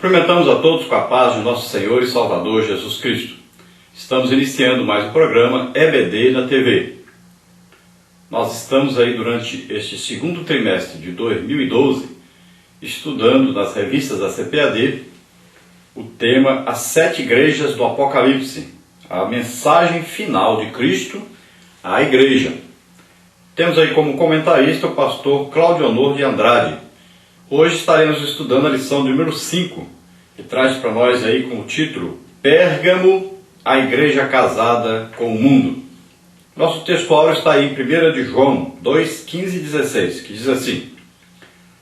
Cumprimentamos a todos com a paz de nosso Senhor e Salvador Jesus Cristo. Estamos iniciando mais um programa EBD na TV. Nós estamos aí durante este segundo trimestre de 2012 estudando nas revistas da CPAD o tema As 7 Igrejas do Apocalipse, a mensagem final de Cristo à Igreja. Temos aí como comentarista o pastor Cláudio Honor de Andrade. Hoje estaremos estudando a lição número 5, que traz para nós aí com o título Pérgamo, a Igreja Casada com o Mundo. Nosso textuário está aí em 1 de João 2, 15 e 16, que diz assim: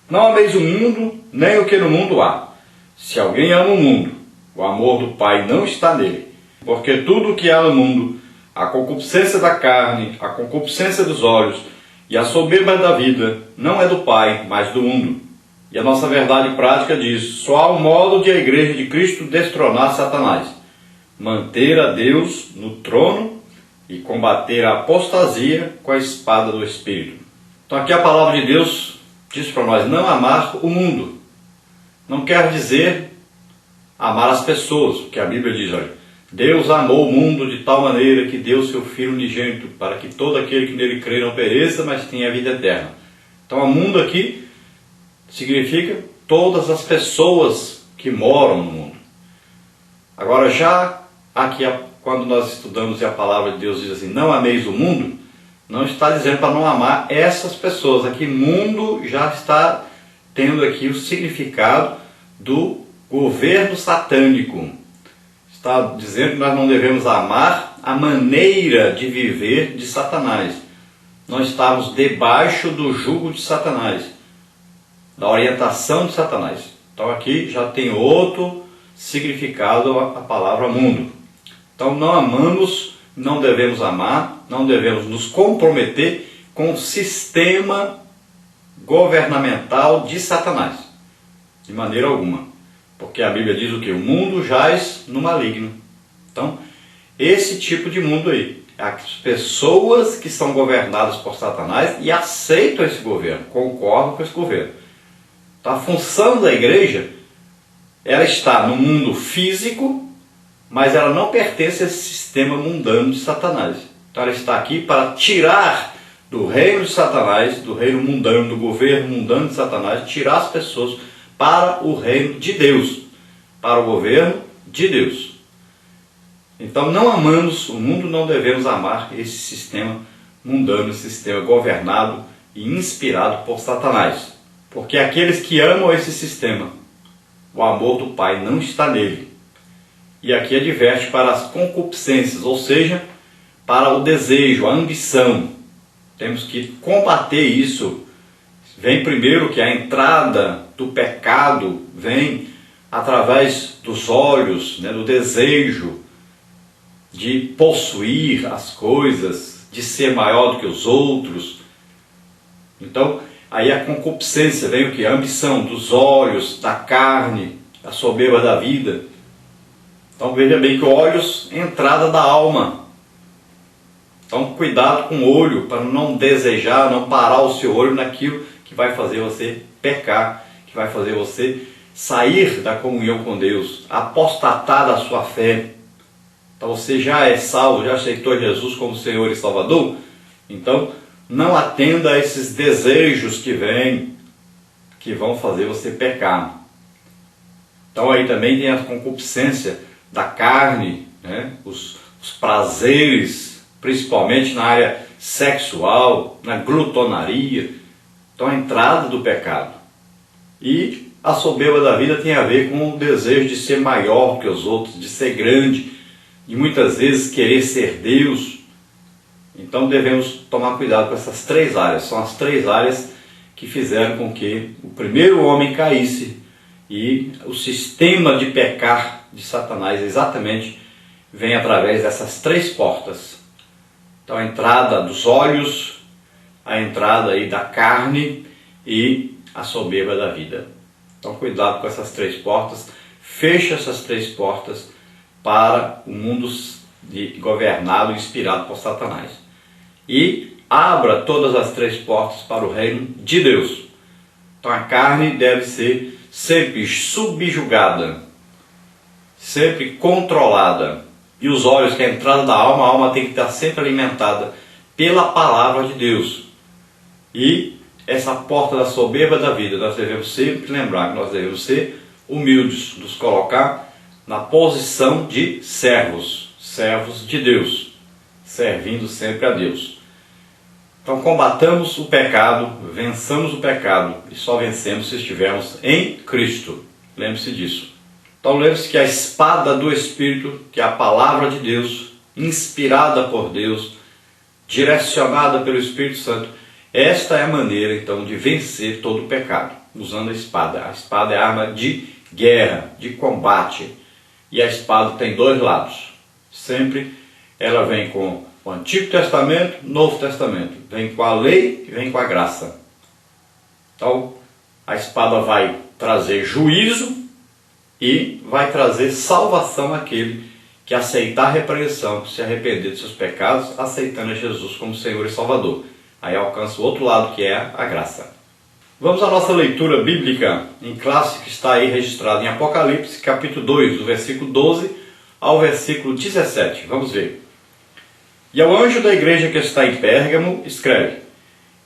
Não ameis o mundo, nem o que no mundo há. Se alguém ama o mundo, o amor do Pai não está nele. Porque tudo o que há no mundo, a concupiscência da carne, a concupiscência dos olhos e a soberba da vida, não é do Pai, mas do mundo. E a nossa verdade prática diz: só há um modo de a Igreja de Cristo destronar Satanás: manter a Deus no trono e combater a apostasia com a espada do Espírito. Então aqui a palavra de Deus diz para nós não amar o mundo. Não quer dizer amar as pessoas, porque a Bíblia diz, olha, Deus amou o mundo de tal maneira que deu seu Filho unigênito, para que todo aquele que nele crê não pereça, mas tenha a vida eterna. Então o mundo aqui significa todas as pessoas que moram no mundo. Agora já aqui, quando nós estudamos e a palavra de Deus diz assim, não ameis o mundo, não está dizendo para não amar essas pessoas. Aqui mundo já está tendo aqui o significado do governo satânico. Está dizendo que nós não devemos amar a maneira de viver de Satanás. Nós estamos debaixo do jugo de Satanás, da orientação de Satanás. Então aqui já tem outro significado a palavra mundo. Então não amamos, não devemos amar, não devemos nos comprometer com o sistema governamental de Satanás, de maneira alguma. Porque a Bíblia diz o que? O mundo jaz no maligno. Então, esse tipo de mundo aí, as pessoas que são governadas por Satanás e aceitam esse governo, concordam com esse governo. Então, a função da igreja, ela está no mundo físico, mas ela não pertence a esse sistema mundano de Satanás. Então, ela está aqui para tirar do reino de Satanás, do reino mundano, do governo mundano de Satanás, tirar as pessoas para o reino de Deus, para o governo de Deus. Então não amamos o mundo, não devemos amar esse sistema mundano, esse sistema governado e inspirado por Satanás. Porque aqueles que amam esse sistema, o amor do Pai não está nele. E aqui adverte para as concupiscências, ou seja, para o desejo, a ambição. Temos que combater isso. Vem primeiro que a entrada do pecado vem através dos olhos, do desejo de possuir as coisas, de ser maior do que os outros. Então, aí a concupiscência vem o que? A ambição dos olhos, da carne, a soberba da vida. Então veja bem que olhos é entrada da alma. Então cuidado com o olho, para não desejar, não parar o seu olho naquilo que vai fazer você pecar, que vai fazer você sair da comunhão com Deus, apostatar da sua fé. Então você já é salvo, já aceitou Jesus como Senhor e Salvador? Então não atenda a esses desejos que vêm, que vão fazer você pecar. Então aí também tem a concupiscência da carne, os prazeres, principalmente na área sexual, na glutonaria. Então a entrada do pecado. E a soberba da vida tem a ver com o desejo de ser maior que os outros, de ser grande, de muitas vezes querer ser Deus. Então devemos tomar cuidado com essas 3 áreas. São as 3 áreas que fizeram com que o primeiro homem caísse e o sistema de pecar de Satanás exatamente vem através dessas 3 portas. Então a entrada dos olhos, a entrada aí da carne e a soberba da vida. Então cuidado com essas 3 portas, feche essas 3 portas para o mundo governado e inspirado por Satanás. E abra todas as 3 portas para o reino de Deus. Então a carne deve ser sempre subjugada, sempre controlada. E os olhos, que é a entrada da alma, a alma tem que estar sempre alimentada pela palavra de Deus. E essa porta da soberba da vida, nós devemos sempre lembrar que nós devemos ser humildes, nos colocar na posição de servos de Deus, servindo sempre a Deus. Então combatamos o pecado, vençamos o pecado, e só vencemos se estivermos em Cristo. Lembre-se disso. Então lembre-se que a espada do Espírito, que é a palavra de Deus, inspirada por Deus, direcionada pelo Espírito Santo, esta é a maneira então de vencer todo o pecado, usando a espada. A espada é arma de guerra, de combate, e a espada tem dois lados. Sempre ela vem com o Antigo Testamento, Novo Testamento, vem com a lei e vem com a graça. Então a espada vai trazer juízo e vai trazer salvação àquele que aceitar a repreensão, que se arrepender de seus pecados, aceitando a Jesus como Senhor e Salvador. Aí alcança o outro lado, que é a graça. Vamos à nossa leitura bíblica em classe, que está aí registrada em Apocalipse, capítulo 2, do versículo 12 ao versículo 17. Vamos ver. E ao anjo da igreja que está em Pérgamo, escreve: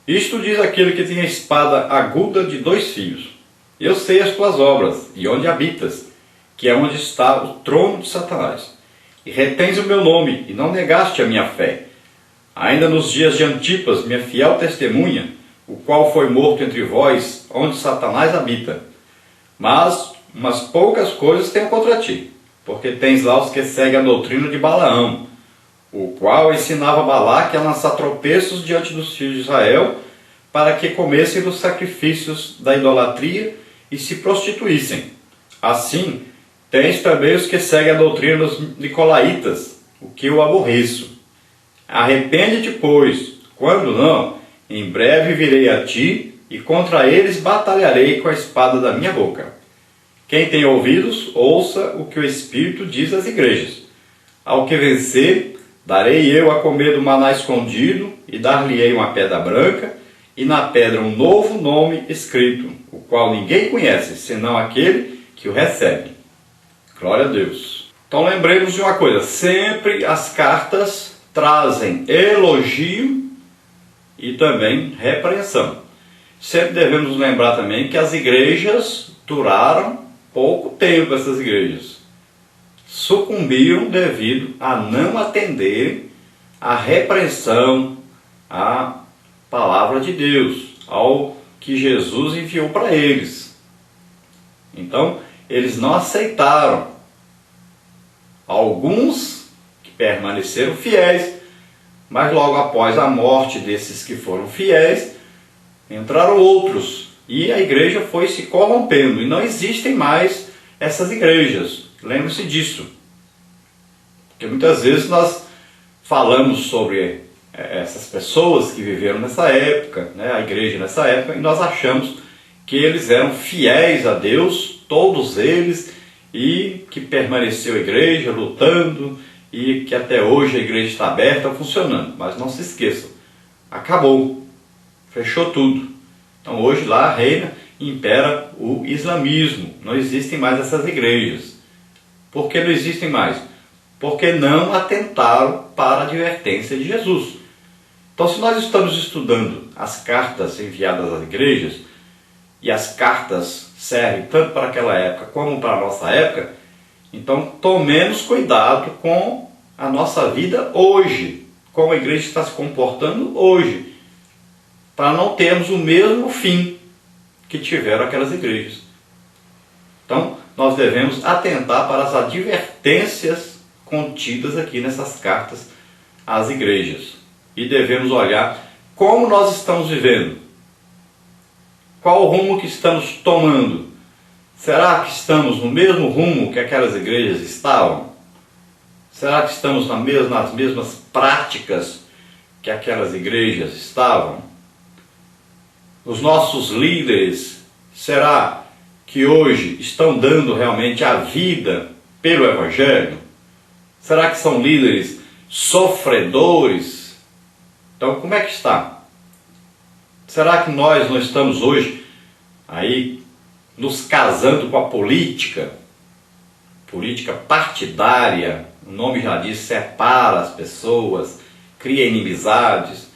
Isto diz aquele que tem a espada aguda de 2 fios. Eu sei as tuas obras, e onde habitas, que é onde está o trono de Satanás. E retens o meu nome, e não negaste a minha fé. Ainda nos dias de Antipas, minha fiel testemunha, o qual foi morto entre vós, onde Satanás habita. Mas umas poucas coisas tenho contra ti, porque tens lá os que seguem a doutrina de Balaão, o qual ensinava Balaque a lançar tropeços diante dos filhos de Israel, para que comessem dos sacrifícios da idolatria e se prostituíssem. Assim, tens também os que seguem a doutrina dos nicolaítas, o que eu aborreço. Arrepende-te, pois, quando não, em breve virei a ti, e contra eles batalharei com a espada da minha boca. Quem tem ouvidos, ouça o que o Espírito diz às igrejas. Ao que vencer, darei eu a comer do maná escondido, e dar-lhe-ei uma pedra branca, e na pedra um novo nome escrito, o qual ninguém conhece, senão aquele que o recebe. Glória a Deus. Então lembremos de uma coisa, sempre as cartas trazem elogio e também repreensão. Sempre devemos lembrar também que as igrejas duraram pouco tempo, essas igrejas. Sucumbiram devido a não atenderem à repreensão, à palavra de Deus, ao que Jesus enviou para eles. Então, eles não aceitaram. Alguns que permaneceram fiéis, mas logo após a morte desses que foram fiéis, entraram outros, e a igreja foi se corrompendo, e não existem mais essas igrejas. Lembre-se disso, porque muitas vezes nós falamos sobre essas pessoas que viveram nessa época, né, a igreja nessa época, e nós achamos que eles eram fiéis a Deus, todos eles, e que permaneceu a igreja lutando, e que até hoje a igreja está aberta, funcionando. Mas não se esqueçam, acabou, fechou tudo. Então hoje lá reina e impera o islamismo, não existem mais essas igrejas. Por que não existem mais? Porque não atentaram para a advertência de Jesus. Então, se nós estamos estudando as cartas enviadas às igrejas, e as cartas servem tanto para aquela época como para a nossa época, então tomemos cuidado com a nossa vida hoje, como a igreja está se comportando hoje, para não termos o mesmo fim que tiveram aquelas igrejas. Então, nós devemos atentar para as advertências contidas aqui nessas cartas às igrejas. E devemos olhar como nós estamos vivendo. Qual o rumo que estamos tomando? Será que estamos no mesmo rumo que aquelas igrejas estavam? Será que estamos nas mesmas práticas que aquelas igrejas estavam? Os nossos líderes, será que hoje estão dando realmente a vida pelo Evangelho? Será que são líderes sofredores? Então, como é que está? Será que nós não estamos hoje aí nos casando com a política partidária. O nome já diz, separa as pessoas, cria inimizades.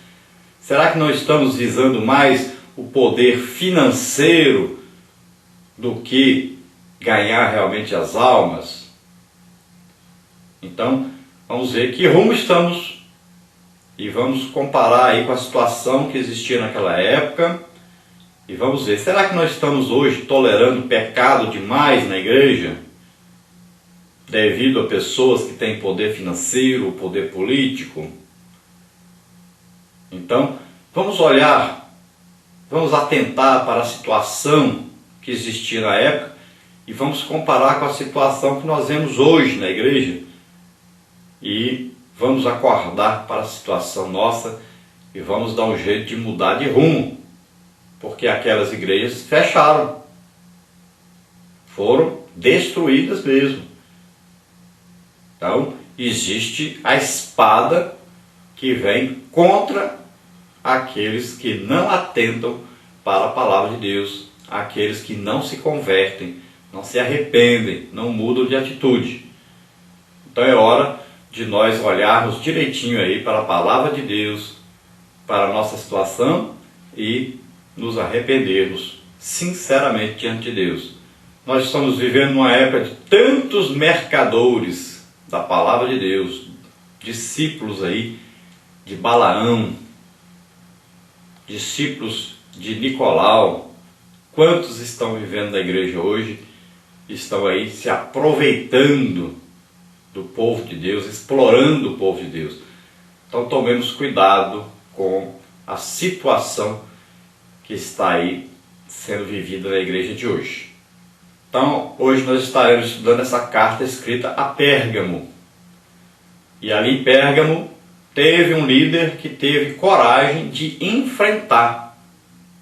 Será que não estamos visando mais o poder financeiro do que ganhar realmente as almas? Então, vamos ver que rumo estamos e vamos comparar aí com a situação que existia naquela época e vamos ver, será que nós estamos hoje tolerando pecado demais na igreja devido a pessoas que têm poder financeiro, poder político? Então, vamos olhar, vamos atentar para a situação que existia na época e vamos comparar com a situação que nós vemos hoje na igreja e vamos acordar para a situação nossa e vamos dar um jeito de mudar de rumo, porque aquelas igrejas fecharam, foram destruídas mesmo. Então, existe a espada que vem contra aqueles que não atentam para a palavra de Deus, aqueles que não se convertem, não se arrependem, não mudam de atitude. Então é hora de nós olharmos direitinho aí para a palavra de Deus, para a nossa situação e nos arrependermos sinceramente diante de Deus. Nós estamos vivendo numa época de tantos mercadores da palavra de Deus, discípulos aí de Balaão, discípulos de Nicolau. Quantos estão vivendo na igreja hoje, estão aí se aproveitando do povo de Deus, explorando o povo de Deus. Então tomemos cuidado com a situação que está aí sendo vivida na igreja de hoje. Então hoje nós estaremos estudando essa carta escrita a Pérgamo. E ali em Pérgamo teve um líder que teve coragem de enfrentar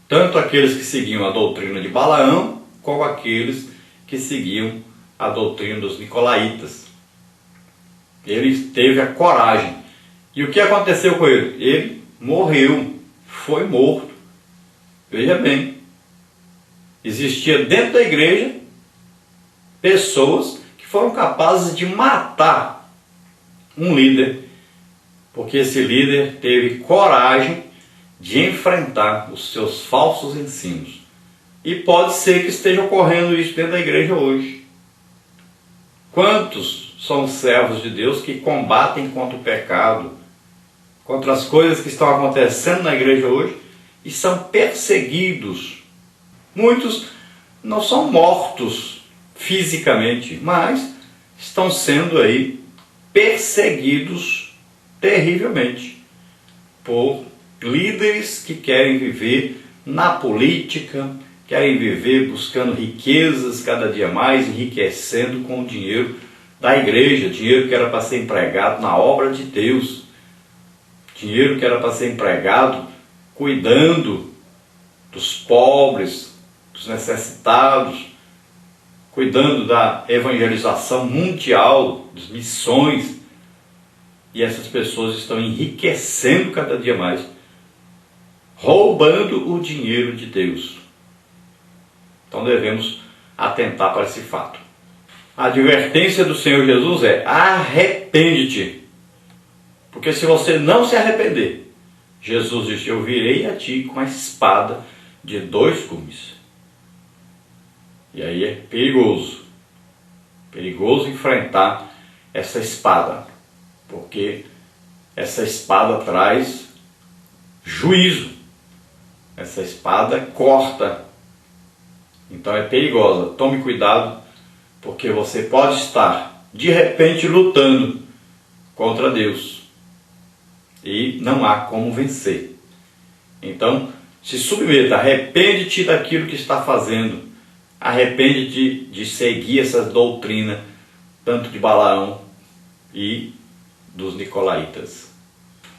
tanto aqueles que seguiam a doutrina de Balaão, como aqueles que seguiam a doutrina dos nicolaítas. Ele teve a coragem. E o que aconteceu com ele? Ele morreu, foi morto. Veja bem, existia dentro da igreja pessoas que foram capazes de matar um líder, porque esse líder teve coragem de enfrentar os seus falsos ensinos. E pode ser que esteja ocorrendo isso dentro da igreja hoje. Quantos são os servos de Deus que combatem contra o pecado, contra as coisas que estão acontecendo na igreja hoje e são perseguidos? Muitos não são mortos fisicamente, mas estão sendo aí perseguidos terrivelmente por líderes que querem viver na política, querem viver buscando riquezas cada dia mais, enriquecendo com o dinheiro da igreja, dinheiro que era para ser empregado na obra de Deus, dinheiro que era para ser empregado cuidando dos pobres, dos necessitados, cuidando da evangelização mundial, das missões. E essas pessoas estão enriquecendo cada dia mais, roubando o dinheiro de Deus. Então devemos atentar para esse fato. A advertência do Senhor Jesus é: arrepende-te. Porque se você não se arrepender, Jesus disse: eu virei a ti com a espada de 2 gumes. E aí é perigoso. Perigoso enfrentar essa espada. Porque essa espada traz juízo. Essa espada corta. Então é perigosa. Tome cuidado, porque você pode estar de repente lutando contra Deus e não há como vencer. Então se submeta, arrepende-te daquilo que está fazendo, arrepende-te de seguir essa doutrina tanto de Balaão e dos nicolaítas.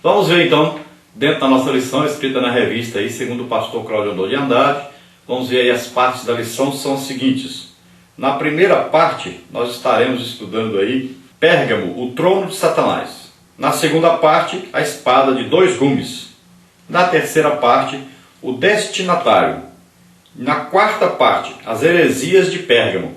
Vamos ver então, dentro da nossa lição escrita na revista aí, segundo o pastor Cláudio Andor de Andrade, vamos ver aí as partes da lição são as seguintes. Na primeira parte, nós estaremos estudando aí Pérgamo, o trono de Satanás. Na segunda parte, a espada de 2 gumes. Na terceira parte, o destinatário. Na quarta parte, as heresias de Pérgamo.